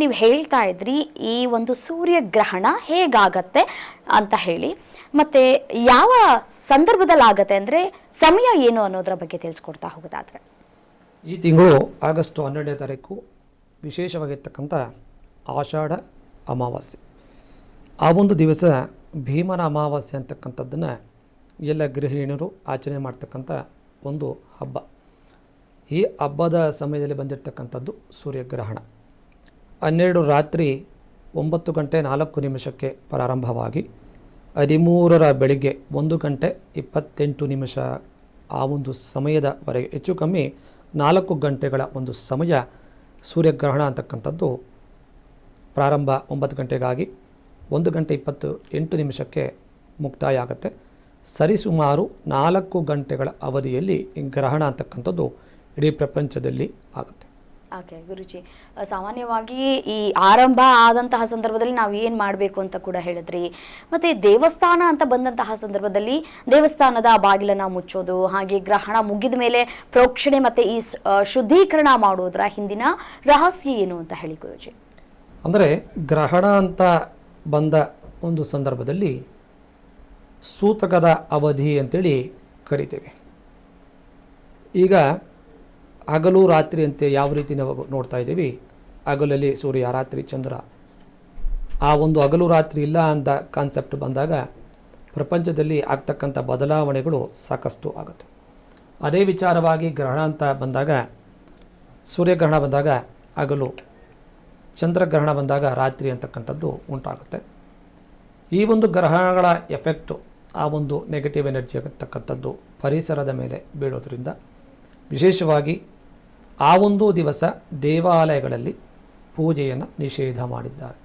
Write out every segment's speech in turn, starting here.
ನೀವು ಹೇಳ್ತಾ ಇದ್ರಿ ಈ ಒಂದು ಸೂರ್ಯಗ್ರಹಣ ಹೇಗಾಗತ್ತೆ ಅಂತ ಹೇಳಿ, ಮತ್ತು ಯಾವ ಸಂದರ್ಭದಲ್ಲಿ ಆಗತ್ತೆ ಅಂದರೆ ಸಮಯ ಏನು ಅನ್ನೋದರ ಬಗ್ಗೆ ತಿಳಿಸ್ಕೊಡ್ತಾ ಹೋಗೋದಾದರೆ. ಈ ತಿಂಗಳು ಆಗಸ್ಟ್ 12ನೇ ತಾರೀಕು ವಿಶೇಷವಾಗಿರ್ತಕ್ಕಂಥ ಆಷಾಢ ಅಮಾವಾಸ್ಯೆ. ಆ ಒಂದು ದಿವಸ ಭೀಮನ ಅಮಾವಾಸ್ಯೆ ಅಂತಕ್ಕಂಥದ್ದನ್ನು ಎಲ್ಲ ಗೃಹಿಣಿಯರು ಆಚರಣೆ ಮಾಡ್ತಕ್ಕಂಥ ಒಂದು ಹಬ್ಬ. ಈ ಹಬ್ಬದ ಸಮಯದಲ್ಲಿ ಬಂದಿರತಕ್ಕಂಥದ್ದು ಸೂರ್ಯಗ್ರಹಣ. 12 ರಾತ್ರಿ 9 ಗಂಟೆ 4 ನಿಮಿಷಕ್ಕೆ ಪ್ರಾರಂಭವಾಗಿ 13ರ ಬೆಳಿಗ್ಗೆ 1 ಗಂಟೆ 28 ನಿಮಿಷ ಆ ಒಂದು ಸಮಯದವರೆಗೆ, ಹೆಚ್ಚು ಕಮ್ಮಿ 4 ಗಂಟೆಗಳ ಒಂದು ಸಮಯ ಸೂರ್ಯಗ್ರಹಣ ಅಂತಕ್ಕಂಥದ್ದು ಪ್ರಾರಂಭ 9 ಗಂಟೆಗಾಗಿ 1 ಗಂಟೆ 28 ನಿಮಿಷಕ್ಕೆ ಮುಕ್ತಾಯ ಆಗುತ್ತೆ. ಸರಿಸುಮಾರು 4 ಗಂಟೆಗಳ ಅವಧಿಯಲ್ಲಿ ಈ ಗ್ರಹಣ ಅಂತಕ್ಕಂಥದ್ದು ಇಡೀ ಪ್ರಪಂಚದಲ್ಲಿ ಆಗುತ್ತೆ. ಓಕೆ ಗುರುಜಿ, ಸಾಮಾನ್ಯವಾಗಿ ಈ ಆರಂಭ ಆದಂತಹ ಸಂದರ್ಭದಲ್ಲಿ ನಾವು ಏನು ಮಾಡಬೇಕು ಅಂತ ಕೂಡ ಹೇಳಿದ್ರಿ. ಮತ್ತು ದೇವಸ್ಥಾನ ಅಂತ ಬಂದಂತಹ ಸಂದರ್ಭದಲ್ಲಿ ದೇವಸ್ಥಾನದ ಬಾಗಿಲನ್ನು ಮುಚ್ಚೋದು, ಹಾಗೆ ಗ್ರಹಣ ಮುಗಿದ ಮೇಲೆ ಪ್ರೋಕ್ಷಣೆ ಮತ್ತು ಈ ಶುದ್ಧೀಕರಣ ಮಾಡೋದರ ಹಿಂದಿನ ರಹಸ್ಯ ಏನು ಅಂತ ಹೇಳಿ ಗುರುಜಿ. ಅಂದರೆ ಗ್ರಹಣ ಅಂತ ಬಂದ ಒಂದು ಸಂದರ್ಭದಲ್ಲಿ ಸೂತಕದ ಅವಧಿ ಅಂತೇಳಿ ಕರಿತೇವೆ. ಈಗ ಹಗಲು ರಾತ್ರಿ ಅಂತ ಯಾವ ರೀತಿ ನಾವು ನೋಡ್ತಾ ಇದ್ದೀವಿ, ಹಗಲಲ್ಲಿ ಸೂರ್ಯ, ರಾತ್ರಿ ಚಂದ್ರ, ಆ ಒಂದು ಹಗಲು ರಾತ್ರಿ ಇಲ್ಲ ಅಂತ ಕಾನ್ಸೆಪ್ಟ್ ಬಂದಾಗ ಪ್ರಪಂಚದಲ್ಲಿ ಆಗ್ತಕ್ಕಂಥ ಬದಲಾವಣೆಗಳು ಸಾಕಷ್ಟು ಆಗುತ್ತೆ. ಅದೇ ವಿಚಾರವಾಗಿ ಗ್ರಹಣ ಅಂತ ಬಂದಾಗ, ಸೂರ್ಯಗ್ರಹಣ ಬಂದಾಗ ಹಗಲು, ಚಂದ್ರಗ್ರಹಣ ಬಂದಾಗ ರಾತ್ರಿ ಅಂತಕ್ಕಂಥದ್ದು ಉಂಟಾಗುತ್ತೆ. ಈ ಒಂದು ಗ್ರಹಣಗಳ ಎಫೆಕ್ಟು, ಆ ಒಂದು ನೆಗೆಟಿವ್ ಎನರ್ಜಿ ಆಗತಕ್ಕಂಥದ್ದು ಪರಿಸರದ ಮೇಲೆ ಬೀಳೋದ್ರಿಂದ ವಿಶೇಷವಾಗಿ ಆ ಒಂದು ದಿವಸ ದೇವಾಲಯಗಳಲ್ಲಿ ಪೂಜೆಯನ್ನು ನಿಷೇಧ ಮಾಡಿದ್ದಾರೆ.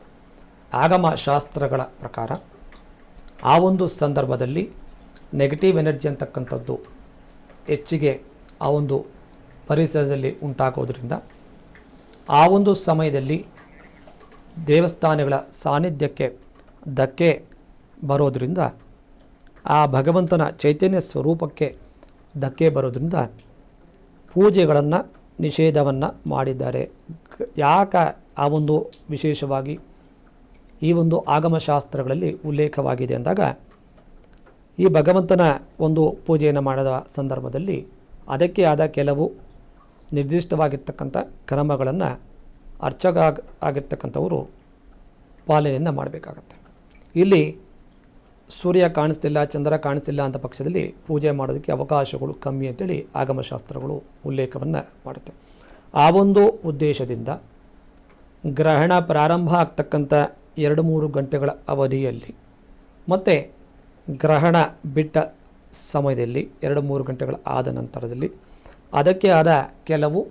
ಆಗಮ ಶಾಸ್ತ್ರಗಳ ಪ್ರಕಾರ ಆ ಒಂದು ಸಂದರ್ಭದಲ್ಲಿ ನೆಗೆಟಿವ್ ಎನರ್ಜಿ ಅಂತಕ್ಕಂಥದ್ದು ಹೆಚ್ಚಿಗೆ ಆ ಒಂದು ಪರಿಸರದಲ್ಲಿ ಉಂಟಾಗೋದ್ರಿಂದ ಆ ಒಂದು ಸಮಯದಲ್ಲಿ ದೇವಸ್ಥಾನಗಳ ಸಾನ್ನಿಧ್ಯಕ್ಕೆ ಧಕ್ಕೆ ಬರೋದರಿಂದ, ಆ ಭಗವಂತನ ಚೈತನ್ಯ ಸ್ವರೂಪಕ್ಕೆ ಧಕ್ಕೆ ಬರೋದ್ರಿಂದ ಪೂಜೆಗಳನ್ನು ನಿಷೇಧವನ್ನು ಮಾಡಿದ್ದಾರೆ. ಯಾಕೆ ಆ ಒಂದು ವಿಶೇಷವಾಗಿ ಈ ಒಂದು ಆಗಮಶಾಸ್ತ್ರಗಳಲ್ಲಿ ಉಲ್ಲೇಖವಾಗಿದೆ ಅಂದಾಗ, ಈ ಭಗವಂತನ ಒಂದು ಪೂಜೆಯನ್ನು ಮಾಡಿದ ಸಂದರ್ಭದಲ್ಲಿ ಅದಕ್ಕೆ ಆದ ಕೆಲವು ನಿರ್ದಿಷ್ಟವಾಗಿರ್ತಕ್ಕಂಥ ಕ್ರಮಗಳನ್ನು ಅರ್ಚಕ ಆಗಿರ್ತಕ್ಕಂಥವರು ಪಾಲನೆಯನ್ನು ಮಾಡಬೇಕಾಗತ್ತೆ. ಇಲ್ಲಿ ಸೂರ್ಯ ಕಾಣಿಸ್ತಿಲ್ಲ, ಚಂದ್ರ ಕಾಣಿಸ್ತಿಲ್ಲ ಅಂತ ಪಕ್ಷದಲ್ಲಿ ಪೂಜೆ ಮಾಡೋದಕ್ಕೆ ಅವಕಾಶಗಳು ಕಮ್ಮಿ ಅಂತೇಳಿ ಆಗಮಶಾಸ್ತ್ರಗಳು ಉಲ್ಲೇಖವನ್ನು ಮಾಡುತ್ತೆ. ಆ ಒಂದು ಉದ್ದೇಶದಿಂದ ಗ್ರಹಣ ಪ್ರಾರಂಭ ಆಗ್ತಕ್ಕಂಥ 2-3 ಗಂಟೆಗಳ ಅವಧಿಯಲ್ಲಿ ಮತ್ತು ಗ್ರಹಣ ಬಿಟ್ಟ ಸಮಯದಲ್ಲಿ 2-3 ಗಂಟೆಗಳ ಆದ ನಂತರದಲ್ಲಿ ಅದಕ್ಕೆ ಆದ ಕೆಲವು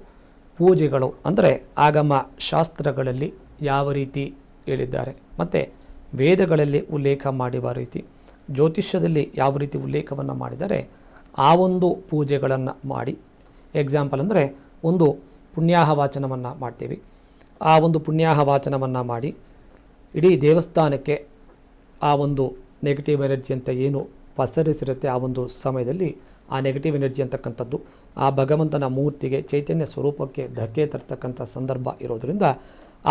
ಪೂಜೆಗಳು, ಅಂದರೆ ಆಗಮ ಶಾಸ್ತ್ರಗಳಲ್ಲಿ ಯಾವ ರೀತಿ ಹೇಳಿದ್ದಾರೆ ಮತ್ತು ವೇದಗಳಲ್ಲಿ ಉಲ್ಲೇಖ ಮಾಡಿರುವ ರೀತಿ, ಜ್ಯೋತಿಷ್ಯದಲ್ಲಿ ಯಾವ ರೀತಿ ಉಲ್ಲೇಖವನ್ನು ಮಾಡಿದರೆ ಆ ಒಂದು ಪೂಜೆಗಳನ್ನು ಮಾಡಿ, ಎಕ್ಸಾಂಪಲ್ ಅಂದರೆ ಒಂದು ಪುಣ್ಯಾಹ ವಾಚನವನ್ನು ಮಾಡ್ತೀವಿ. ಆ ಒಂದು ಪುಣ್ಯಾಹ ವಾಚನವನ್ನು ಮಾಡಿ ಇಡೀ ದೇವಸ್ಥಾನಕ್ಕೆ ಆ ಒಂದು ನೆಗೆಟಿವ್ ಎನರ್ಜಿ ಅಂತ ಏನು ಪಸರಿಸಿರುತ್ತೆ ಆ ಒಂದು ಸಮಯದಲ್ಲಿ ಆ ನೆಗೆಟಿವ್ ಎನರ್ಜಿ ಅಂತಕ್ಕಂಥದ್ದು ಆ ಭಗವಂತನ ಮೂರ್ತಿಗೆ, ಚೈತನ್ಯ ಸ್ವರೂಪಕ್ಕೆ ಧಕ್ಕೆ ತರ್ತಕ್ಕಂಥ ಸಂದರ್ಭ ಇರೋದರಿಂದ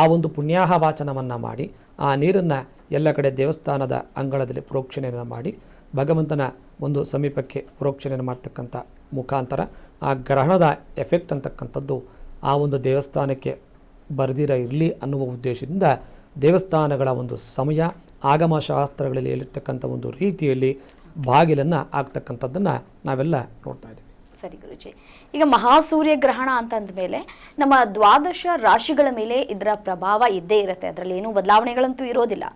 ಆ ಒಂದು ಪುಣ್ಯಾಹ ವಾಚನವನ್ನು ಮಾಡಿ ಆ ನೀರನ್ನು ಎಲ್ಲ ಕಡೆ ದೇವಸ್ಥಾನದ ಅಂಗಳದಲ್ಲಿ ಪ್ರೋಕ್ಷಣೆಯನ್ನು ಮಾಡಿ ಭಗವಂತನ ಒಂದು ಸಮೀಪಕ್ಕೆ ಪ್ರೋಕ್ಷಣೆಯನ್ನು ಮಾಡ್ತಕ್ಕಂಥ ಮುಖಾಂತರ ಆ ಗ್ರಹಣದ ಎಫೆಕ್ಟ್ ಅಂತಕ್ಕಂಥದ್ದು ಆ ಒಂದು ದೇವಸ್ಥಾನಕ್ಕೆ ಬರೆದಿರ ಇರಲಿ ಅನ್ನುವ ಉದ್ದೇಶದಿಂದ ದೇವಸ್ಥಾನಗಳ ಒಂದು ಸಮಯ ಆಗಮಶಾಸ್ತ್ರಗಳಲ್ಲಿ ಹೇಳಿರ್ತಕ್ಕಂಥ ಒಂದು ರೀತಿಯಲ್ಲಿ ಬಾಗಿಲನ್ನು ಆಗ್ತಕ್ಕಂಥದ್ದನ್ನು ನಾವೆಲ್ಲ ನೋಡ್ತಾ ಇದ್ದೀವಿ. ಸರಿ ಗುರುಜಿ, ಈಗ ಮಹಾಸೂರ್ಯ ಗ್ರಹಣ ಅಂತಂದಮೇಲೆ ನಮ್ಮ 12 ರಾಶಿಗಳ ಮೇಲೆ ಇದರ ಪ್ರಭಾವ ಇದ್ದೇ ಇರುತ್ತೆ, ಅದರಲ್ಲಿ ಏನೂ ಬದಲಾವಣೆಗಳಂತೂ ಇರೋದಿಲ್ಲ.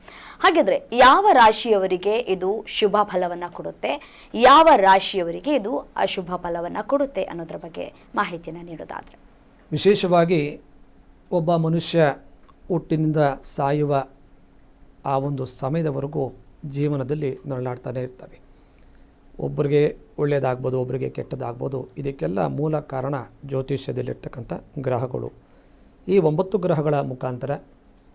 ಹಾಗಿದ್ರೆ ಯಾವ ರಾಶಿಯವರಿಗೆ ಇದು ಶುಭ ಫಲವನ್ನು ಕೊಡುತ್ತೆ, ಯಾವ ರಾಶಿಯವರಿಗೆ ಇದು ಅಶುಭ ಫಲವನ್ನು ಕೊಡುತ್ತೆ ಅನ್ನೋದ್ರ ಬಗ್ಗೆ ಮಾಹಿತಿಯನ್ನು ನೀಡೋದಾದರೆ. ವಿಶೇಷವಾಗಿ ಒಬ್ಬ ಮನುಷ್ಯ ಹುಟ್ಟಿನಿಂದ ಸಾಯುವ ಆ ಒಂದು ಸಮಯದವರೆಗೂ ಜೀವನದಲ್ಲಿ ನರಳಾಡ್ತಾನೆ ಇರ್ತವೆ. ಒಬ್ಬರಿಗೆ ಒಳ್ಳೆಯದಾಗ್ಬೋದು, ಒಬ್ಬರಿಗೆ ಕೆಟ್ಟದಾಗ್ಬೋದು. ಇದಕ್ಕೆಲ್ಲ ಮೂಲ ಕಾರಣ ಜ್ಯೋತಿಷ್ಯದಲ್ಲಿರ್ತಕ್ಕಂಥ ಗ್ರಹಗಳು. ಈ 9 ಗ್ರಹಗಳ ಮುಖಾಂತರ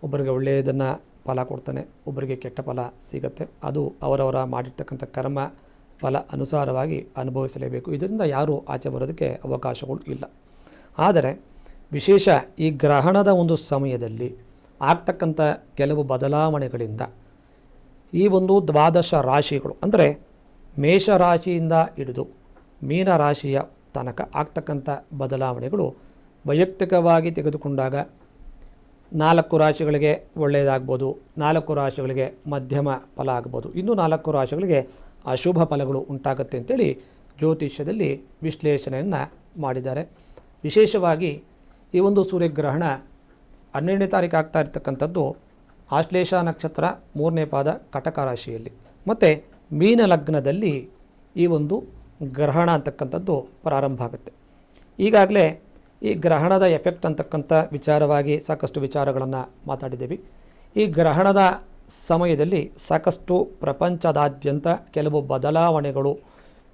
ಒಬ್ಬರಿಗೆ ಒಳ್ಳೆಯದನ್ನು ಫಲ ಕೊಡ್ತಾನೆ, ಒಬ್ಬರಿಗೆ ಕೆಟ್ಟ ಫಲ ಸಿಗುತ್ತೆ. ಅದು ಅವರವರ ಮಾಡಿರ್ತಕ್ಕಂಥ ಕರ್ಮ ಫಲ ಅನುಸಾರವಾಗಿ ಅನುಭವಿಸಲೇಬೇಕು. ಇದರಿಂದ ಯಾರೂ ಆಚೆ ಬರೋದಕ್ಕೆ ಅವಕಾಶಗಳು ಇಲ್ಲ. ಆದರೆ ವಿಶೇಷ ಈ ಗ್ರಹಣದ ಒಂದು ಸಮಯದಲ್ಲಿ ಆಗ್ತಕ್ಕಂಥ ಕೆಲವು ಬದಲಾವಣೆಗಳಿಂದ ಈ ಒಂದು ದ್ವಾದಶ ರಾಶಿಗಳು ಅಂದರೆ ಮೇಷರಾಶಿಯಿಂದ ಹಿಡಿದು ಮೀನರಾಶಿಯ ತನಕ ಆಗ್ತಕ್ಕಂಥ ಬದಲಾವಣೆಗಳು ವೈಯಕ್ತಿಕವಾಗಿ ತೆಗೆದುಕೊಂಡಾಗ 4 ರಾಶಿಗಳಿಗೆ ಒಳ್ಳೆಯದಾಗ್ಬೋದು, 4 ರಾಶಿಗಳಿಗೆ ಮಧ್ಯಮ ಫಲ ಆಗ್ಬೋದು, ಇನ್ನು 4 ರಾಶಿಗಳಿಗೆ ಅಶುಭ ಫಲಗಳು ಉಂಟಾಗುತ್ತೆ ಅಂತೇಳಿ ಜ್ಯೋತಿಷ್ಯದಲ್ಲಿ ವಿಶ್ಲೇಷಣೆಯನ್ನು ಮಾಡಿದ್ದಾರೆ. ವಿಶೇಷವಾಗಿ ಈ ಒಂದು ಸೂರ್ಯಗ್ರಹಣ 12ನೇ ತಾರೀಕು ಆಗ್ತಾ ಇರ್ತಕ್ಕಂಥದ್ದು ಆಶ್ಲೇಷ ನಕ್ಷತ್ರ 3ನೇ ಪಾದ ಕಟಕ ರಾಶಿಯಲ್ಲಿ, ಮತ್ತು ಮೀನ ಲಗ್ನದಲ್ಲಿ ಈ ಒಂದು ಗ್ರಹಣ ಅಂತಕ್ಕಂಥದ್ದು ಪ್ರಾರಂಭ ಆಗುತ್ತೆ. ಈಗಾಗಲೇ ಈ ಗ್ರಹಣದ ಎಫೆಕ್ಟ್ ಅಂತಕ್ಕಂಥ ವಿಚಾರವಾಗಿ ಸಾಕಷ್ಟು ವಿಚಾರಗಳನ್ನು ಮಾತಾಡಿದ್ದೀವಿ. ಈ ಗ್ರಹಣದ ಸಮಯದಲ್ಲಿ ಸಾಕಷ್ಟು ಪ್ರಪಂಚದಾದ್ಯಂತ ಕೆಲವು ಬದಲಾವಣೆಗಳು,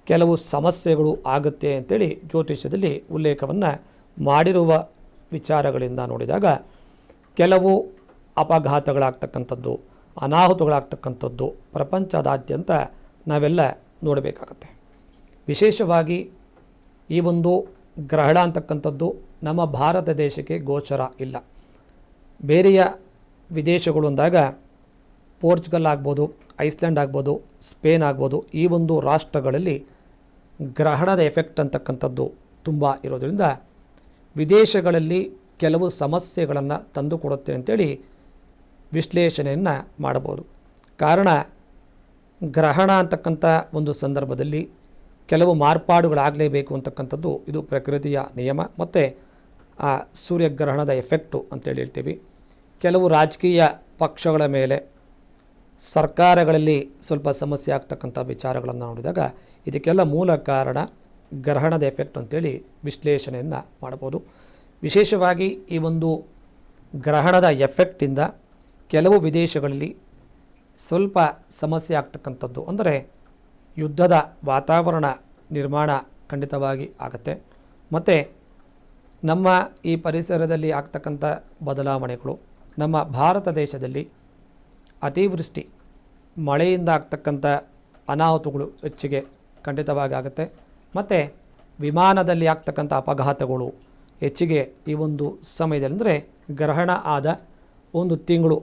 ಕೆಲವು ಸಮಸ್ಯೆಗಳು ಆಗುತ್ತೆ ಅಂತೇಳಿ ಜ್ಯೋತಿಷ್ಯದಲ್ಲಿ ಉಲ್ಲೇಖವನ್ನು ಮಾಡಿರುವ ವಿಚಾರಗಳಿಂದ ನೋಡಿದಾಗ ಕೆಲವು ಅಪಘಾತಗಳಾಗ್ತಕ್ಕಂಥದ್ದು, ಅನಾಹುತಗಳಾಗ್ತಕ್ಕಂಥದ್ದು ಪ್ರಪಂಚದಾದ್ಯಂತ ನಾವೆಲ್ಲ ನೋಡಬೇಕಾಗತ್ತೆ. ವಿಶೇಷವಾಗಿ ಈ ಒಂದು ಗ್ರಹಣ ಅಂತಕ್ಕಂಥದ್ದು ನಮ್ಮ ಭಾರತ ದೇಶಕ್ಕೆ ಗೋಚರ ಇಲ್ಲ. ಬೇರೆಯ ವಿದೇಶಗಳು ಅಂದಾಗ ಪೋರ್ಚುಗಲ್ ಆಗ್ಬೋದು, ಐಸ್ಲ್ಯಾಂಡ್ ಆಗ್ಬೋದು, ಸ್ಪೇನ್ ಆಗ್ಬೋದು, ಈ ಒಂದು ರಾಷ್ಟ್ರಗಳಲ್ಲಿ ಗ್ರಹಣದ ಎಫೆಕ್ಟ್ ಅಂತಕ್ಕಂಥದ್ದು ತುಂಬ ಇರೋದರಿಂದ ವಿದೇಶಗಳಲ್ಲಿ ಕೆಲವು ಸಮಸ್ಯೆಗಳನ್ನು ತಂದುಕೊಡುತ್ತೆ ಅಂತೇಳಿ ವಿಶ್ಲೇಷಣೆಯನ್ನು ಮಾಡಬಹುದು. ಕಾರಣ ಗ್ರಹಣ ಅಂತಕ್ಕಂಥ ಒಂದು ಸಂದರ್ಭದಲ್ಲಿ ಕೆಲವು ಮಾರ್ಪಾಡುಗಳಾಗಲೇಬೇಕು ಅಂತಕ್ಕಂಥದ್ದು ಇದು ಪ್ರಕೃತಿಯ ನಿಯಮ, ಮತ್ತು ಆ ಸೂರ್ಯಗ್ರಹಣದ ಎಫೆಕ್ಟು ಅಂತೇಳಿ ಹೇಳ್ತೀವಿ. ಕೆಲವು ರಾಜಕೀಯ ಪಕ್ಷಗಳ ಮೇಲೆ, ಸರ್ಕಾರಗಳಲ್ಲಿ ಸ್ವಲ್ಪ ಸಮಸ್ಯೆ ಆಗ್ತಕ್ಕಂಥ ವಿಚಾರಗಳನ್ನು ನೋಡಿದಾಗ ಇದಕ್ಕೆಲ್ಲ ಮೂಲ ಕಾರಣ ಗ್ರಹಣದ ಎಫೆಕ್ಟ್ ಅಂತೇಳಿ ವಿಶ್ಲೇಷಣೆಯನ್ನು ಮಾಡ್ಬೋದು. ವಿಶೇಷವಾಗಿ ಈ ಒಂದು ಗ್ರಹಣದ ಎಫೆಕ್ಟಿಂದ ಕೆಲವು ವಿದೇಶಗಳಲ್ಲಿ ಸ್ವಲ್ಪ ಸಮಸ್ಯೆ ಆಗ್ತಕ್ಕಂಥದ್ದು ಅಂದರೆ ಯುದ್ಧದ ವಾತಾವರಣ ನಿರ್ಮಾಣ ಖಂಡಿತವಾಗಿ ಆಗುತ್ತೆ. ಮತ್ತು ನಮ್ಮ ಈ ಪರಿಸರದಲ್ಲಿ ಆಗ್ತಕ್ಕಂಥ ಬದಲಾವಣೆಗಳು, ನಮ್ಮ ಭಾರತ ದೇಶದಲ್ಲಿ ಅತಿವೃಷ್ಟಿ, ಮಳೆಯಿಂದ ಆಗ್ತಕ್ಕಂಥ ಅನಾಹುತಗಳು ಹೆಚ್ಚಿಗೆ ಖಂಡಿತವಾಗಿ ಆಗುತ್ತೆ. ಮತ್ತು ವಿಮಾನದಲ್ಲಿ ಆಗ್ತಕ್ಕಂಥ ಅಪಘಾತಗಳು ಹೆಚ್ಚಿಗೆ ಈ ಒಂದು ಸಮಯದಲ್ಲಿ, ಅಂದರೆ ಗ್ರಹಣ ಆದ 1 ತಿಂಗಳು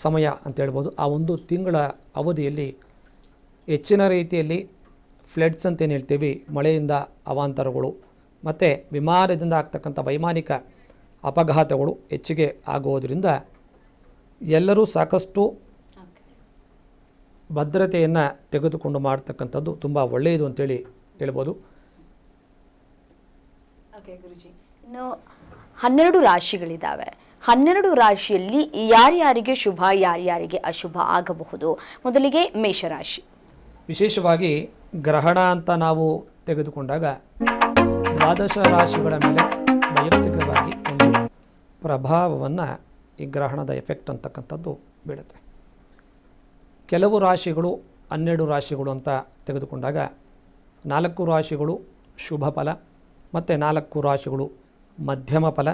ಸಮಯ ಅಂತ ಹೇಳ್ಬೋದು, ಆ 1 ತಿಂಗಳ ಅವಧಿಯಲ್ಲಿ ಹೆಚ್ಚಿನ ರೀತಿಯಲ್ಲಿ ಫ್ಲಡ್ಸ್ ಅಂತೇನು ಹೇಳ್ತೀವಿ, ಮಳೆಯಿಂದ ಅವಾಂತರಗಳು ಮತ್ತು ವಿಮಾನದಿಂದ ಆಗ್ತಕ್ಕಂಥ ವೈಮಾನಿಕ ಅಪಘಾತಗಳು ಹೆಚ್ಚಿಗೆ ಆಗುವುದರಿಂದ ಎಲ್ಲರೂ ಸಾಕಷ್ಟು ಭದ್ರತೆಯನ್ನು ತೆಗೆದುಕೊಂಡು ಮಾಡ್ತಕ್ಕಂಥದ್ದು ತುಂಬ ಒಳ್ಳೆಯದು ಅಂತೇಳಿ ಹೇಳ್ಬೋದು. ಓಕೆ ಗುರುಜಿ, ಇನ್ನು 12 ರಾಶಿಗಳಿದ್ದಾವೆ. 12 ರಾಶಿಯಲ್ಲಿ ಯಾರ್ಯಾರಿಗೆ ಶುಭ, ಯಾರ್ಯಾರಿಗೆ ಅಶುಭ ಆಗಬಹುದು? ಮೊದಲಿಗೆ ಮೇಷರಾಶಿ. ವಿಶೇಷವಾಗಿ ಗ್ರಹಣ ಅಂತ ನಾವು ತೆಗೆದುಕೊಂಡಾಗ ದ್ವಾದಶ ರಾಶಿಗಳ ಮೇಲೆ ವೈಯಕ್ತಿಕವಾಗಿ ಒಂದು ಪ್ರಭಾವವನ್ನು ಈ ಗ್ರಹಣದ ಎಫೆಕ್ಟ್ ಅಂತಕ್ಕಂಥದ್ದು ಬೀಳುತ್ತೆ. ಕೆಲವು ರಾಶಿಗಳು 12 ರಾಶಿಗಳು ಅಂತ ತೆಗೆದುಕೊಂಡಾಗ 4 ರಾಶಿಗಳು ಶುಭ ಫಲ ಮತ್ತು 4 ರಾಶಿಗಳು ಮಧ್ಯಮ ಫಲ,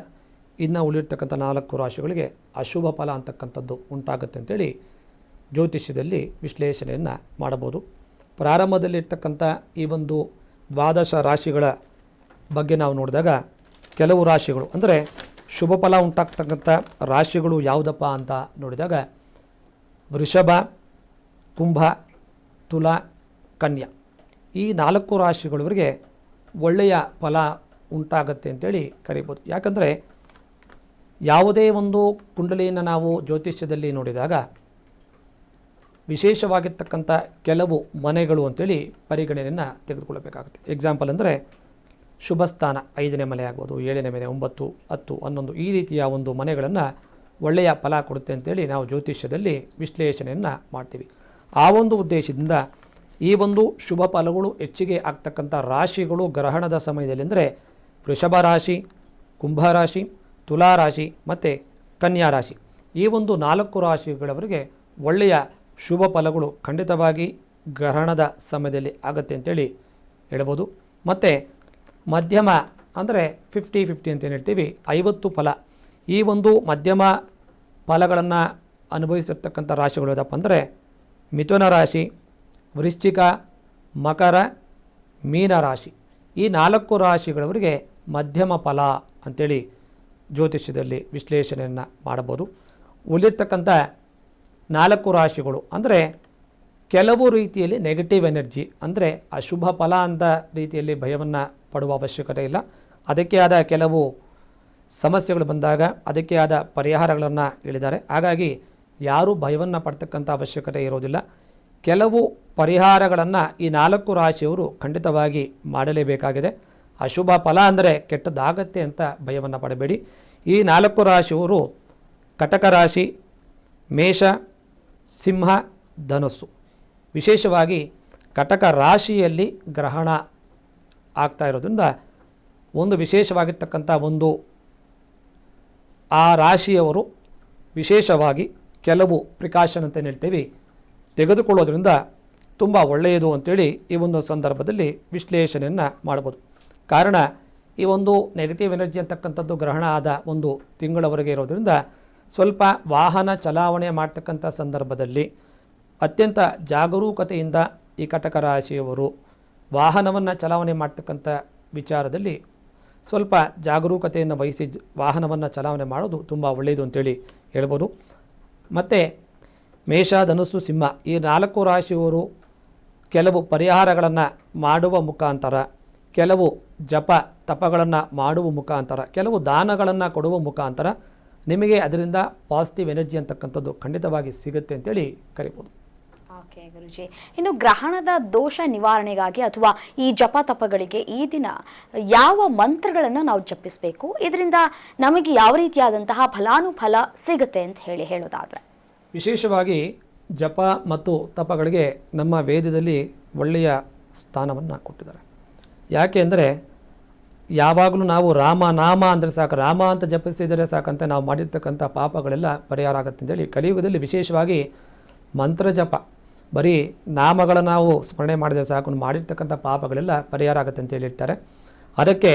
ಇನ್ನು ಉಳಿರ್ತಕ್ಕಂಥ 4 ರಾಶಿಗಳಿಗೆ ಅಶುಭ ಫಲ ಅಂತಕ್ಕಂಥದ್ದು ಉಂಟಾಗುತ್ತೆ ಅಂತೇಳಿ ಜ್ಯೋತಿಷ್ಯದಲ್ಲಿ ವಿಶ್ಲೇಷಣೆಯನ್ನು ಮಾಡಬಹುದು. ಪ್ರಾರಂಭದಲ್ಲಿರ್ತಕ್ಕಂಥ ಈ ಒಂದು ದ್ವಾದಶ ರಾಶಿಗಳ ಬಗ್ಗೆ ನಾವು ನೋಡಿದಾಗ ಕೆಲವು ರಾಶಿಗಳು ಅಂದರೆ ಶುಭ ಫಲ ಉಂಟಾಗ್ತಕ್ಕಂಥ ರಾಶಿಗಳು ಯಾವುದಪ್ಪ ಅಂತ ನೋಡಿದಾಗ ವೃಷಭ, ಕುಂಭ, ತುಲಾ, ಕನ್ಯಾ, ಈ 4 ರಾಶಿಗಳವರಿಗೆ ಒಳ್ಳೆಯ ಫಲ ಉಂಟಾಗತ್ತೆ ಅಂತೇಳಿ ಕರಿಬೋದು. ಯಾಕಂದರೆ ಯಾವುದೇ ಒಂದು ಕುಂಡಲಿಯನ್ನು ನಾವು ಜ್ಯೋತಿಷ್ಯದಲ್ಲಿ ನೋಡಿದಾಗ ವಿಶೇಷವಾಗಿರ್ತಕ್ಕಂಥ ಕೆಲವು ಮನೆಗಳು ಅಂತೇಳಿ ಪರಿಗಣನೆಯನ್ನು ತೆಗೆದುಕೊಳ್ಳಬೇಕಾಗುತ್ತೆ. ಎಕ್ಸಾಂಪಲ್ ಅಂದರೆ ಶುಭ ಸ್ಥಾನ 5ನೇ ಮನೆ ಆಗ್ಬೋದು, 7ನೇ ಮನೆ, 9, 10, 11 ಈ ರೀತಿಯ ಒಂದು ಮನೆಗಳನ್ನು ಒಳ್ಳೆಯ ಫಲ ಕೊಡುತ್ತೆ ಅಂತೇಳಿ ನಾವು ಜ್ಯೋತಿಷ್ಯದಲ್ಲಿ ವಿಶ್ಲೇಷಣೆಯನ್ನು ಮಾಡ್ತೀವಿ. ಆ ಒಂದು ಉದ್ದೇಶದಿಂದ ಈ ಒಂದು ಶುಭ ಫಲಗಳು ಹೆಚ್ಚಿಗೆ ಆಗ್ತಕ್ಕಂಥ ರಾಶಿಗಳು ಗ್ರಹಣದ ಸಮಯದಲ್ಲಿ ಅಂದರೆ ವೃಷಭ ರಾಶಿ, ಕುಂಭ ರಾಶಿ, ತುಲಾ ರಾಶಿ ಮತ್ತು ಕನ್ಯಾ ರಾಶಿ, ಈ ಒಂದು 4 ರಾಶಿಗಳವರಿಗೆ ಒಳ್ಳೆಯ ಶುಭ ಫಲಗಳು ಖಂಡಿತವಾಗಿ ಗ್ರಹಣದ ಸಮಯದಲ್ಲಿ ಆಗುತ್ತೆ ಅಂತೇಳಿ ಹೇಳ್ಬೋದು. ಮತ್ತು ಮಧ್ಯಮ ಅಂದರೆ 50-50 ಅಂತೇನು ಹೇಳ್ತೀವಿ, 50 ಫಲ, ಈ ಒಂದು ಮಧ್ಯಮ ಫಲಗಳನ್ನು ಅನುಭವಿಸಿರ್ತಕ್ಕಂಥ ರಾಶಿಗಳು ಯಾವುದಪ್ಪ ಅಂದರೆ ಮಿಥುನ ರಾಶಿ, ವೃಶ್ಚಿಕ, ಮಕರ, ಮೀನ ರಾಶಿ, ಈ 4 ರಾಶಿಗಳವರಿಗೆ ಮಧ್ಯಮ ಫಲ ಅಂಥೇಳಿ ಜ್ಯೋತಿಷ್ಯದಲ್ಲಿ ವಿಶ್ಲೇಷಣೆಯನ್ನು ಮಾಡಬಹುದು. ಉಳಿದಿರ್ತಕ್ಕಂಥ 4 ರಾಶಿಗಳು ಅಂದರೆ ಕೆಲವು ರೀತಿಯಲ್ಲಿ ನೆಗೆಟಿವ್ ಎನರ್ಜಿ ಅಂದರೆ ಅಶುಭ ಫಲ ಅಂತ ರೀತಿಯಲ್ಲಿ ಭಯವನ್ನು ಪಡುವ ಅವಶ್ಯಕತೆ ಇಲ್ಲ. ಅದಕ್ಕೆ ಆದ ಕೆಲವು ಸಮಸ್ಯೆಗಳು ಬಂದಾಗ ಅದಕ್ಕೆ ಆದ ಪರಿಹಾರಗಳನ್ನು ಹೇಳಿದ್ದಾರೆ. ಹಾಗಾಗಿ ಯಾರೂ ಭಯವನ್ನು ಪಡ್ತಕ್ಕಂಥ ಅವಶ್ಯಕತೆ ಇರೋದಿಲ್ಲ. ಕೆಲವು ಪರಿಹಾರಗಳನ್ನು ಈ 4 ರಾಶಿಯವರು ಖಂಡಿತವಾಗಿ ಮಾಡಲೇಬೇಕಾಗಿದೆ. ಅಶುಭ ಫಲ ಅಂದರೆ ಕೆಟ್ಟದಾಗತ್ತೆ ಅಂತ ಭಯವನ್ನು ಪಡಬೇಡಿ. ಈ 4 ರಾಶಿಯವರು ಕಟಕ ರಾಶಿ, ಮೇಷ, ಸಿಂಹ, ಧನಸ್ಸು. ವಿಶೇಷವಾಗಿ ಕಟಕ ರಾಶಿಯಲ್ಲಿ ಗ್ರಹಣ ಆಗ್ತಾ ಇರೋದ್ರಿಂದ ಒಂದು ವಿಶೇಷವಾಗಿರ್ತಕ್ಕಂಥ ಆ ರಾಶಿಯವರು ವಿಶೇಷವಾಗಿ ಕೆಲವು ಪ್ರಿಕಾಷನ್ ಅಂತ ಹೇಳ್ತೀವಿ ತೆಗೆದುಕೊಳ್ಳೋದ್ರಿಂದ ತುಂಬ ಒಳ್ಳೆಯದು ಅಂತೇಳಿ ಈ ಒಂದು ಸಂದರ್ಭದಲ್ಲಿ ವಿಶ್ಲೇಷಣೆಯನ್ನು ಮಾಡ್ಬೋದು. ಕಾರಣ ಈ ಒಂದು ನೆಗೆಟಿವ್ ಎನರ್ಜಿ ಅಂತಕ್ಕಂಥದ್ದು ಗ್ರಹಣ ಆದ ಒಂದು ತಿಂಗಳವರೆಗೆ ಇರೋದ್ರಿಂದ ಸ್ವಲ್ಪ ವಾಹನ ಚಲಾವಣೆ ಮಾಡ್ತಕ್ಕಂಥ ಸಂದರ್ಭದಲ್ಲಿ ಅತ್ಯಂತ ಜಾಗರೂಕತೆಯಿಂದ ಈ ಕಟಕ ರಾಶಿಯವರು ವಾಹನವನ್ನು ಚಲಾವಣೆ ಮಾಡ್ತಕ್ಕಂಥ ವಿಚಾರದಲ್ಲಿ ಸ್ವಲ್ಪ ಜಾಗರೂಕತೆಯನ್ನು ವಹಿಸಿ ವಾಹನವನ್ನು ಚಲಾವಣೆ ಮಾಡೋದು ತುಂಬ ಒಳ್ಳೆಯದು ಅಂತೇಳಿ ಹೇಳ್ಬೋದು. ಮತ್ತು ಮೇಷ, ಧನುಸ್ಸು, ಸಿಂಹ ಈ 4 ರಾಶಿಯವರು ಕೆಲವು ಪರಿಹಾರಗಳನ್ನು ಮಾಡುವ ಮುಖಾಂತರ, ಕೆಲವು ಜಪ ತಪಗಳನ್ನು ಮಾಡುವ ಮುಖಾಂತರ, ಕೆಲವು ದಾನಗಳನ್ನು ಕೊಡುವ ಮುಖಾಂತರ ನಿಮಗೆ ಅದರಿಂದ ಪಾಸಿಟಿವ್ ಎನರ್ಜಿ ಅಂತಕ್ಕಂಥದ್ದು ಖಂಡಿತವಾಗಿ ಸಿಗುತ್ತೆ ಅಂತೇಳಿ ಕರಿಬೋದು. ಓಕೆ ಗುರುಜಿ, ಇನ್ನು ಗ್ರಹಣದ ದೋಷ ನಿವಾರಣೆಗಾಗಿ ಅಥವಾ ಈ ಜಪ ತಪಗಳಿಗೆ ಈ ದಿನ ಯಾವ ಮಂತ್ರಗಳನ್ನು ನಾವು ಜಪಿಸಬೇಕು, ಇದರಿಂದ ನಮಗೆ ಯಾವ ರೀತಿಯಾದಂತಹ ಫಲಾನುಫಲ ಸಿಗುತ್ತೆ ಅಂತ ಹೇಳೋದಾದರೆ? ವಿಶೇಷವಾಗಿ ಜಪ ಮತ್ತು ತಪಗಳಿಗೆ ನಮ್ಮ ವೇದದಲ್ಲಿ ಒಳ್ಳೆಯ ಸ್ಥಾನವನ್ನು ಕೊಟ್ಟಿದ್ದಾರೆ. ಯಾಕೆ ಅಂದರೆ ಯಾವಾಗಲೂ ನಾವು ರಾಮ ನಾಮ ಅಂದರೆ ಸಾಕು, ರಾಮ ಅಂತ ಜಪಿಸಿದರೆ ಸಾಕಂತ ನಾವು ಮಾಡಿರ್ತಕ್ಕಂಥ ಪಾಪಗಳೆಲ್ಲ ಪರಿಹಾರ ಆಗುತ್ತೆ ಅಂತೇಳಿ ಕಲಿಯುಗದಲ್ಲಿ ವಿಶೇಷವಾಗಿ ಮಂತ್ರ ಜಪ ಬರೀ ನಾಮಗಳನ್ನು ನಾವು ಸ್ಮರಣೆ ಮಾಡಿದರೆ ಸಾಕು, ಮಾಡಿರ್ತಕ್ಕಂಥ ಪಾಪಗಳೆಲ್ಲ ಪರಿಹಾರ ಆಗುತ್ತೆ ಅಂತೇಳಿ ಹೇಳ್ತಾರೆ. ಅದಕ್ಕೆ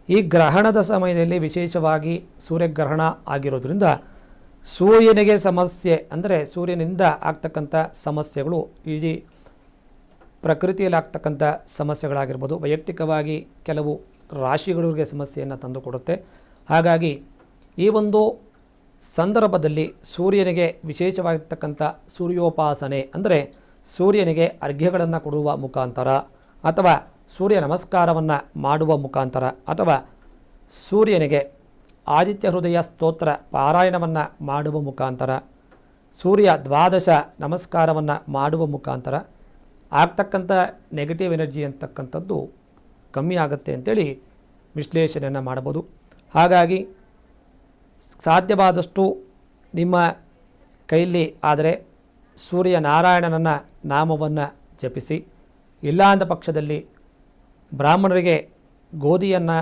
ಈ ಗ್ರಹಣದ ಸಮಯದಲ್ಲಿ ವಿಶೇಷವಾಗಿ ಸೂರ್ಯಗ್ರಹಣ ಆಗಿರೋದ್ರಿಂದ ಸೂರ್ಯನಿಗೆ ಸಮಸ್ಯೆ ಅಂದರೆ ಸೂರ್ಯನಿಂದ ಆಗ್ತಕ್ಕಂಥ ಸಮಸ್ಯೆಗಳು ಇಡೀ ಪ್ರಕೃತಿಯಲ್ಲಿ ಆಗ್ತಕ್ಕಂಥ ಸಮಸ್ಯೆಗಳಾಗಿರ್ಬೋದು, ವೈಯಕ್ತಿಕವಾಗಿ ಕೆಲವು ರಾಶಿಗಳಿಗೆ ಸಮಸ್ಯೆಯನ್ನು ತಂದುಕೊಡುತ್ತೆ. ಹಾಗಾಗಿ ಈ ಒಂದು ಸಂದರ್ಭದಲ್ಲಿ ಸೂರ್ಯನಿಗೆ ವಿಶೇಷವಾಗಿರ್ತಕ್ಕಂಥ ಸೂರ್ಯೋಪಾಸನೆ ಅಂದರೆ ಸೂರ್ಯನಿಗೆ ಅರ್ಘ್ಯಗಳನ್ನು ಕೊಡುವ ಮುಖಾಂತರ ಅಥವಾ ಸೂರ್ಯ ನಮಸ್ಕಾರವನ್ನು ಮಾಡುವ ಮುಖಾಂತರ ಅಥವಾ ಸೂರ್ಯನಿಗೆ ಆದಿತ್ಯ ಹೃದಯ ಸ್ತೋತ್ರ ಪಾರಾಯಣವನ್ನು ಮಾಡುವ ಮುಖಾಂತರ, ಸೂರ್ಯ ದ್ವಾದಶ ನಮಸ್ಕಾರವನ್ನು ಮಾಡುವ ಮುಖಾಂತರ ಆಗ್ತಕ್ಕಂಥ ನೆಗೆಟಿವ್ ಎನರ್ಜಿ ಅಂತಕ್ಕಂಥದ್ದು ಕಮ್ಮಿ ಆಗುತ್ತೆ ಅಂತೇಳಿ ವಿಶ್ಲೇಷಣೆಯನ್ನು ಮಾಡಬಹುದು. ಹಾಗಾಗಿ ಸಾಧ್ಯವಾದಷ್ಟು ನಿಮ್ಮ ಕೈಯಲ್ಲಿ ಆದರೆ ಸೂರ್ಯ ನಾರಾಯಣನ ನಾಮವನ್ನು ಜಪಿಸಿ, ಇಲ್ಲ ಅಂದ ಪಕ್ಷದಲ್ಲಿ ಬ್ರಾಹ್ಮಣರಿಗೆ ಗೋಧಿಯನ್ನು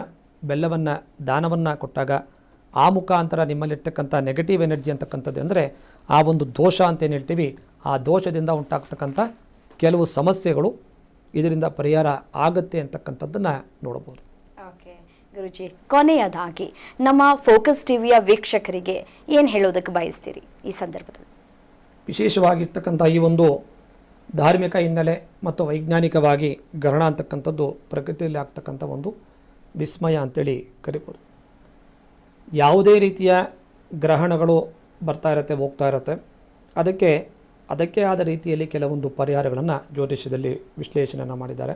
ಬೆಲ್ಲವನ್ನು ದಾನವನ್ನು ಕೊಟ್ಟಾಗ ಆ ಮುಖಾಂತರ ನಿಮ್ಮಲ್ಲಿರ್ತಕ್ಕಂಥ ನೆಗೆಟಿವ್ ಎನರ್ಜಿ ಅಂತಕ್ಕಂಥದ್ದು ಅಂದರೆ ಆ ಒಂದು ದೋಷ ಅಂತೇನು ಹೇಳ್ತೀವಿ, ಆ ದೋಷದಿಂದ ಉಂಟಾಗ್ತಕ್ಕಂಥ ಕೆಲವು ಸಮಸ್ಯೆಗಳು ಇದರಿಂದ ಪರಿಹಾರ ಆಗುತ್ತೆ ಅಂತಕ್ಕಂಥದ್ದನ್ನು ನೋಡಬಹುದು. ಓಕೆ ಗುರುಜಿ, ಕೊನೆಯದಾಗಿ ನಮ್ಮ ಫೋಕಸ್ ಟಿವಿಯ ವೀಕ್ಷಕರಿಗೆ ಏನು ಹೇಳೋದಕ್ಕೆ ಬಯಸ್ತೀರಿ ಈ ಸಂದರ್ಭದಲ್ಲಿ? ವಿಶೇಷವಾಗಿರ್ತಕ್ಕಂಥ ಈ ಒಂದು ಧಾರ್ಮಿಕ ಹಿನ್ನೆಲೆ ಮತ್ತು ವೈಜ್ಞಾನಿಕವಾಗಿ ಗ್ರಹಣ ಅಂತಕ್ಕಂಥದ್ದು ಪ್ರಕೃತಿಯಲ್ಲಿ ಆಗ್ತಕ್ಕಂಥ ಒಂದು ವಿಸ್ಮಯ ಅಂತೇಳಿ ಕರಿಬೋದು. ಯಾವುದೇ ರೀತಿಯ ಗ್ರಹಣಗಳು ಬರ್ತಾ ಇರುತ್ತೆ, ಹೋಗ್ತಾ ಇರುತ್ತೆ. ಅದಕ್ಕೆ ಆದ ರೀತಿಯಲ್ಲಿ ಕೆಲವೊಂದು ಪರಿಹಾರಗಳನ್ನು ಜ್ಯೋತಿಷ್ಯದಲ್ಲಿ ವಿಶ್ಲೇಷಣೆಯನ್ನು ಮಾಡಿದ್ದಾರೆ.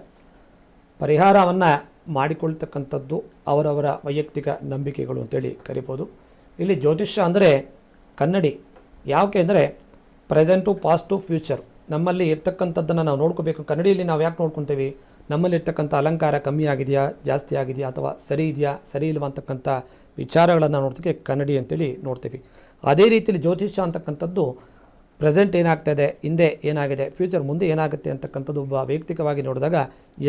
ಪರಿಹಾರವನ್ನು ಮಾಡಿಕೊಳ್ತಕ್ಕಂಥದ್ದು ಅವರವರ ವೈಯಕ್ತಿಕ ನಂಬಿಕೆಗಳು ಅಂತೇಳಿ ಕರಿಬೋದು. ಇಲ್ಲಿ ಜ್ಯೋತಿಷ್ಯ ಅಂದರೆ ಕನ್ನಡಿ. ಯಾಕೆ ಅಂದರೆ ಪ್ರೆಸೆಂಟು, ಪಾಸ್ಟು, ಫ್ಯೂಚರ್ ನಮ್ಮಲ್ಲಿ ಇರ್ತಕ್ಕಂಥದ್ದನ್ನು ನಾವು ನೋಡ್ಕೋಬೇಕು. ಕನ್ನಡಿಯಲ್ಲಿ ನಾವು ಯಾಕೆ ನೋಡ್ಕೊತೀವಿ, ನಮ್ಮಲ್ಲಿರ್ತಕ್ಕಂಥ ಅಲಂಕಾರ ಕಮ್ಮಿ ಆಗಿದೆಯಾ, ಜಾಸ್ತಿ ಆಗಿದೆಯಾ, ಅಥವಾ ಸರಿ ಇದೆಯಾ, ಸರಿ ಇಲ್ವಾ ಅಂತಕ್ಕಂಥ ವಿಚಾರಗಳನ್ನು ನೋಡ್ತಕ್ಕೆ ಕನ್ನಡಿ ಅಂತೇಳಿ ನೋಡ್ತೀವಿ. ಅದೇ ರೀತಿಯಲ್ಲಿ ಜ್ಯೋತಿಷ್ಯ ಅಂತಕ್ಕಂಥದ್ದು ಪ್ರೆಸೆಂಟ್ ಏನಾಗ್ತಾಯಿದೆ, ಹಿಂದೆ ಏನಾಗಿದೆ, ಫ್ಯೂಚರ್ ಮುಂದೆ ಏನಾಗುತ್ತೆ ಅಂತಕ್ಕಂಥದ್ದು ಒಬ್ಬ ವೈಯಕ್ತಿಕವಾಗಿ ನೋಡಿದಾಗ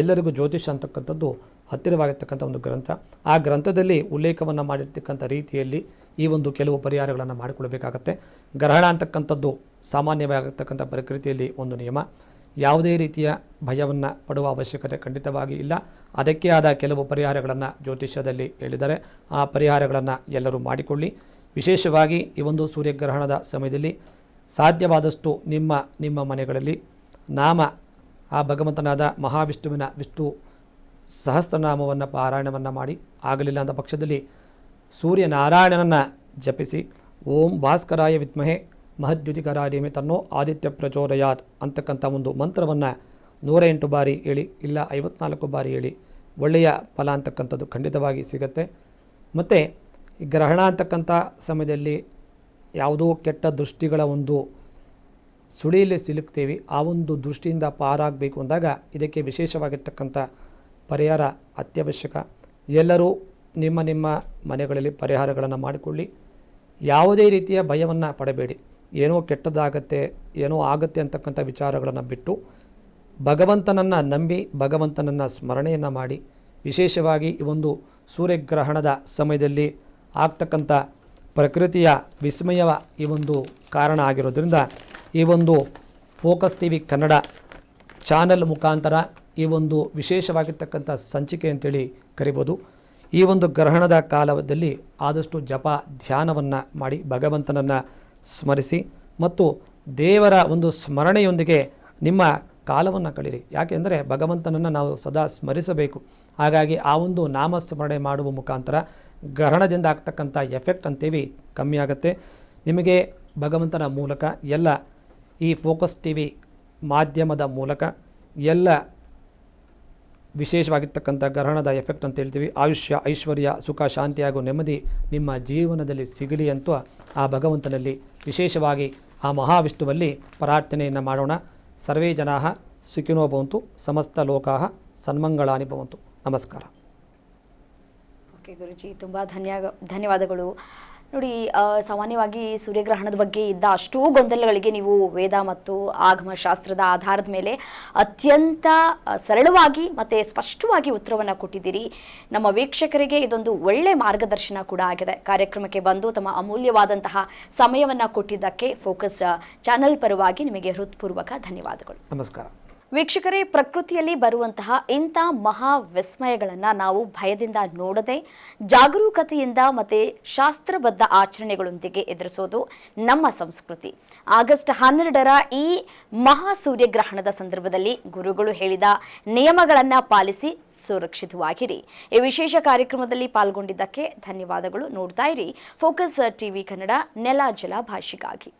ಎಲ್ಲರಿಗೂ ಜ್ಯೋತಿಷ್ಯ ಅಂತಕ್ಕಂಥದ್ದು ಹತ್ತಿರವಾಗಿರ್ತಕ್ಕಂಥ ಒಂದು ಗ್ರಂಥ. ಆ ಗ್ರಂಥದಲ್ಲಿ ಉಲ್ಲೇಖವನ್ನು ಮಾಡಿರ್ತಕ್ಕಂಥ ರೀತಿಯಲ್ಲಿ ಈ ಒಂದು ಕೆಲವು ಪರಿಹಾರಗಳನ್ನು ಮಾಡಿಕೊಳ್ಬೇಕಾಗತ್ತೆ. ಗ್ರಹಣ ಅಂತಕ್ಕಂಥದ್ದು ಸಾಮಾನ್ಯವಾಗಿರ್ತಕ್ಕಂಥ ಪ್ರಕೃತಿಯಲ್ಲಿ ಒಂದು ನಿಯಮ. ಯಾವುದೇ ರೀತಿಯ ಭಯವನ್ನು ಪಡುವ ಅವಶ್ಯಕತೆ ಖಂಡಿತವಾಗಿ ಇಲ್ಲ. ಅದಕ್ಕೆ ಆದ ಕೆಲವು ಪರಿಹಾರಗಳನ್ನು ಜ್ಯೋತಿಷ್ಯದಲ್ಲಿ ಹೇಳಿದ್ದಾರೆ. ಆ ಪರಿಹಾರಗಳನ್ನು ಎಲ್ಲರೂ ಮಾಡಿಕೊಳ್ಳಿ. ವಿಶೇಷವಾಗಿ ಈ ಒಂದು ಸೂರ್ಯಗ್ರಹಣದ ಸಮಯದಲ್ಲಿ ಸಾಧ್ಯವಾದಷ್ಟು ನಿಮ್ಮ ಮನೆಗಳಲ್ಲಿ ನಾಮ ಆ ಭಗವಂತನಾದ ಮಹಾವಿಷ್ಣುವಿನ ವಿಷ್ಣು ಸಹಸ್ರನಾಮವನ್ನು ಪಾರಾಯಣವನ್ನು ಮಾಡಿ, ಆಗಲಿಲ್ಲ ಅಂದ ಪಕ್ಷದಲ್ಲಿ ಸೂರ್ಯನಾರಾಯಣನನ್ನು ಜಪಿಸಿ, ಓಂ ಭಾಸ್ಕರಾಯ ವಿದ್ಮಹೆ ಮಹದ್ಯುತಿಕರಾಯ ತನ್ನೋ ಆದಿತ್ಯ ಪ್ರಚೋದಯಾತ್ ಅಂತಕ್ಕಂಥ ಒಂದು ಮಂತ್ರವನ್ನು 108 ಬಾರಿ ಹೇಳಿ, ಇಲ್ಲ 54 ಬಾರಿ ಹೇಳಿ, ಒಳ್ಳೆಯ ಫಲ ಅಂತಕ್ಕಂಥದ್ದು ಖಂಡಿತವಾಗಿ ಸಿಗುತ್ತೆ. ಮತ್ತು ಈ ಗ್ರಹಣ ಅಂತಕ್ಕಂಥ ಸಮಯದಲ್ಲಿ ಯಾವುದೋ ಕೆಟ್ಟ ದೃಷ್ಟಿಗಳ ಒಂದು ಸುಳಿಯಲ್ಲಿ ಸಿಲುಕ್ತೀವಿ. ಆ ಒಂದು ದೃಷ್ಟಿಯಿಂದ ಪಾರಾಗಬೇಕು ಅಂದಾಗ ಇದಕ್ಕೆ ವಿಶೇಷವಾಗಿರ್ತಕ್ಕಂಥ ಪರಿಹಾರ ಅತ್ಯವಶ್ಯಕ. ಎಲ್ಲರೂ ನಿಮ್ಮ ನಿಮ್ಮ ಮನೆಗಳಲ್ಲಿ ಪರಿಹಾರಗಳನ್ನು ಮಾಡಿಕೊಳ್ಳಿ. ಯಾವುದೇ ರೀತಿಯ ಭಯವನ್ನು ಪಡಬೇಡಿ. ಏನೋ ಕೆಟ್ಟದಾಗತ್ತೆ, ಏನೋ ಆಗುತ್ತೆ ಅಂತಕ್ಕಂಥ ವಿಚಾರಗಳನ್ನು ಬಿಟ್ಟು ಭಗವಂತನನ್ನು ನಂಬಿ ಭಗವಂತನನ್ನು ಸ್ಮರಣೆಯನ್ನು ಮಾಡಿ. ವಿಶೇಷವಾಗಿ ಈ ಒಂದು ಸೂರ್ಯಗ್ರಹಣದ ಸಮಯದಲ್ಲಿ ಆಗ್ತಕ್ಕಂಥ ಪ್ರಕೃತಿಯ ವಿಸ್ಮಯವ ಈ ಒಂದು ಕಾರಣ ಆಗಿರೋದ್ರಿಂದ ಈ ಒಂದು ಫೋಕಸ್ ಟಿವಿ ಕನ್ನಡ ಚಾನಲ್ ಮುಖಾಂತರ ಈ ಒಂದು ವಿಶೇಷವಾಗಿರ್ತಕ್ಕಂಥ ಸಂಚಿಕೆ ಅಂತೇಳಿ ಕರಿಬೋದು. ಈ ಒಂದು ಗ್ರಹಣದ ಕಾಲದಲ್ಲಿ ಆದಷ್ಟು ಜಪ ಧ್ಯಾನವನ್ನು ಮಾಡಿ ಭಗವಂತನನ್ನು ಸ್ಮರಿಸಿ ಮತ್ತು ದೇವರ ಒಂದು ಸ್ಮರಣೆಯೊಂದಿಗೆ ನಿಮ್ಮ ಕಾಲವನ್ನು ಕಳೀರಿ. ಯಾಕೆಂದರೆ ಭಗವಂತನನ್ನು ನಾವು ಸದಾ ಸ್ಮರಿಸಬೇಕು. ಹಾಗಾಗಿ ಆ ಒಂದು ನಾಮಸ್ಮರಣೆ ಮಾಡುವ ಮುಖಾಂತರ ಗ್ರಹಣದಿಂದ ಆಗ್ತಕ್ಕಂಥ ಎಫೆಕ್ಟ್ ಅಂತೀವಿ ಕಮ್ಮಿ ಆಗುತ್ತೆ. ನಿಮಗೆ ಭಗವಂತನ ಮೂಲಕ ಎಲ್ಲ ಈ ಫೋಕಸ್ ಟಿವಿ ಮಾಧ್ಯಮದ ಮೂಲಕ ಎಲ್ಲ ವಿಶೇಷವಾಗಿರ್ತಕ್ಕಂಥ ಗ್ರಹಣದ ಎಫೆಕ್ಟ್ ಅಂತ ಹೇಳ್ತೀವಿ. ಆಯುಷ್ಯ, ಐಶ್ವರ್ಯ, ಸುಖ, ಶಾಂತಿ ಹಾಗೂ ನೆಮ್ಮದಿ ನಿಮ್ಮ ಜೀವನದಲ್ಲಿ ಸಿಗಲಿ ಅಂತ ಆ ಭಗವಂತನಲ್ಲಿ ವಿಶೇಷವಾಗಿ ಆ ಮಹಾವಿಷ್ಣುವಲ್ಲಿ ಪ್ರಾರ್ಥನೆಯನ್ನು ಮಾಡೋಣ. ಸರ್ವೇ ಜನಾಃ ಸುಖಿನೋ ಭವಂತು, ಸಮಸ್ತ ಲೋಕಾಃ ಸನ್ಮಂಗಳಾನಿ ಭವಂತು. ನಮಸ್ಕಾರ. ಓಕೆ ಗುರುಜಿ, ತುಂಬ ಧನ್ಯವಾದಗಳು. ನೋಡಿ, ಸಾಮಾನ್ಯವಾಗಿ ಸೂರ್ಯಗ್ರಹಣದ ಬಗ್ಗೆ ಇದ್ದ ಅಷ್ಟೂ ಗೊಂದಲಗಳಿಗೆ ನೀವು ವೇದ ಮತ್ತು ಆಗಮ ಶಾಸ್ತ್ರದ ಆಧಾರದ ಮೇಲೆ ಅತ್ಯಂತ ಸರಳವಾಗಿ ಮತ್ತು ಸ್ಪಷ್ಟವಾಗಿ ಉತ್ತರವನ್ನು ಕೊಟ್ಟಿದ್ದೀರಿ. ನಮ್ಮ ವೀಕ್ಷಕರಿಗೆ ಇದೊಂದು ಒಳ್ಳೆ ಮಾರ್ಗದರ್ಶನ ಕೂಡ ಆಗಿದೆ. ಕಾರ್ಯಕ್ರಮಕ್ಕೆ ಬಂದು ತಮ್ಮ ಅಮೂಲ್ಯವಾದಂತಹ ಸಮಯವನ್ನು ಕೊಟ್ಟಿದ್ದಕ್ಕೆ ಫೋಕಸ್ ಚಾನೆಲ್ ಪರವಾಗಿ ನಿಮಗೆ ಹೃತ್ಪೂರ್ವಕ ಧನ್ಯವಾದಗಳು. ನಮಸ್ಕಾರ. ವೀಕ್ಷಕರೇ, ಪ್ರಕೃತಿಯಲ್ಲಿ ಬರುವಂತಹ ಇಂಥ ಮಹಾ ವಿಸ್ಮಯಗಳನ್ನು ನಾವು ಭಯದಿಂದ ನೋಡದೆ ಜಾಗರೂಕತೆಯಿಂದ ಮತ್ತು ಶಾಸ್ತ್ರಬದ್ಧ ಆಚರಣೆಗಳೊಂದಿಗೆ ಎದುರಿಸೋದು ನಮ್ಮ ಸಂಸ್ಕೃತಿ. ಆಗಸ್ಟ್ 12ರ ಈ ಮಹಾ ಸೂರ್ಯಗ್ರಹಣದ ಸಂದರ್ಭದಲ್ಲಿ ಗುರುಗಳು ಹೇಳಿದ ನಿಯಮಗಳನ್ನು ಪಾಲಿಸಿ ಸುರಕ್ಷಿತವಾಗಿರಿ. ಈ ವಿಶೇಷ ಕಾರ್ಯಕ್ರಮದಲ್ಲಿ ಪಾಲ್ಗೊಂಡಿದ್ದಕ್ಕೆ ಧನ್ಯವಾದಗಳು. ನೋಡ್ತಾ ಇರಿ ಫೋಕಸ್ ಟಿವಿ ಕನ್ನಡ, ನೆಲ ಜಲ ಭಾಷೆಗಾಗಿ.